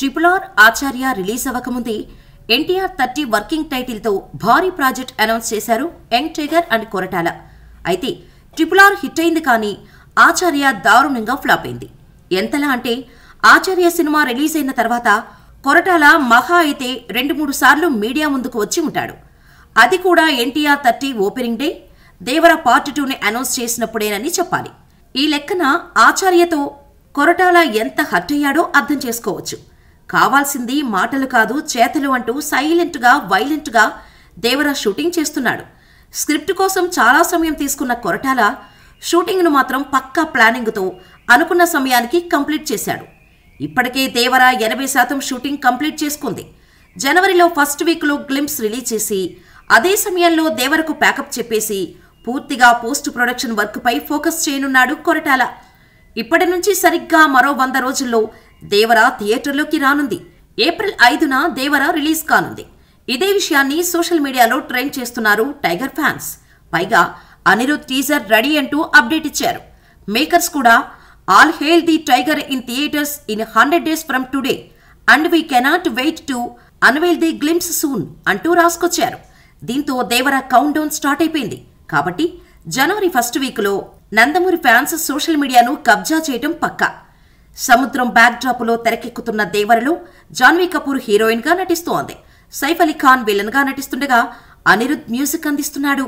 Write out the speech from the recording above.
RRR ఆచార్య release అవ్వకముందే NTR 30 working టైటిల్తో భారీ ప్రాజెక్ట్ అనౌన్స్ చేశారు యంగ్ టైగర్ అండ్ కొరటాల. అయితే RRR హిట్ అయింది కానీ ఆచార్య దారుణంగా ఫ్లాప్ అయింది. ఎంతలా అంటే ఆచార్య సినిమా రిలీజ్ అయిన తర్వాత కొరటాల మహా అయితే 2-3 సార్లు మీడియా ముందుకు వచ్చి ఉంటాడు. అది కూడా ఎన్టీఆర్ 30 ఓపెనింగ్ డే, దేవర పార్ట్ 2ని అనౌన్స్ చేసినప్పుడేనని చెప్పాలి. ఈ లెక్కన ఆచార్యతో కొరటాల ఎంత హర్ట్ అయ్యాడో అర్థం చేసుకోవచ్చు. కావాల్సింది మాటలు కాదు చేతలు అంటూ సైలెంట్గా వైలెంట్గా దేవర షూటింగ్ చేస్తున్నాడు. స్క్రిప్ట్ కోసం చాలా సమయం తీసుకున్న కొరటాల షూటింగ్ను మాత్రం పక్కా ప్లానింగ్తో అనుకున్న సమయానికి కంప్లీట్ చేశాడు. ఇప్పటికే దేవర 80% షూటింగ్ కంప్లీట్ చేసుకుంది. జనవరిలో ఫస్ట్ వీక్లో గ్లింప్స్ రిలీజ్ చేసి అదే సమయంలో దేవరకు ప్యాకప్ చెప్పేసి పూర్తిగా పోస్ట్ ప్రొడక్షన్ వర్క్పై ఫోకస్ చేయనున్నాడు కొరటాల. ఇప్పటి నుంచి సరిగ్గా మరో 100 రోజుల్లో దేవర థియేటర్లోకి రానుంది. ఏప్రిల్ 5న దేవర రిలీజ్ కానుంది. ఇదే విషయాన్ని సోషల్ మీడియాలో ట్రెండ్ చేస్తున్నారు టైగర్ ఫ్యాన్స్. పైగా అనిరుద్ టీజర్ రెడీ అంటూ అప్డేట్ ఇచ్చారు. మేకర్స్ కూడా all hail the tiger in theatres in 100 days from today and we cannot wait to unveil the glimpse soon అంటూ రాసుకొచ్చారు. దీంతో దేవర కౌంట్ డౌన్ స్టార్ట్ అయిపోయింది. కాబట్టి జనవరి ఫస్ట్ వీక్లో నందమూరి ఫ్యాన్స్ సోషల్ మీడియాను కబ్జా చేయటం పక్కా. సముద్రం బ్యాక్ డ్రాప్లో తెరకెక్కుతున్న దేవరలో జాన్వీ కపూర్ హీరోయిన్గా నటిస్తోంది. సైఫ్ అలీ ఖాన్ విలన్గా నటిస్తుండగా అనిరుద్ మ్యూజిక్ అందిస్తున్నాడు.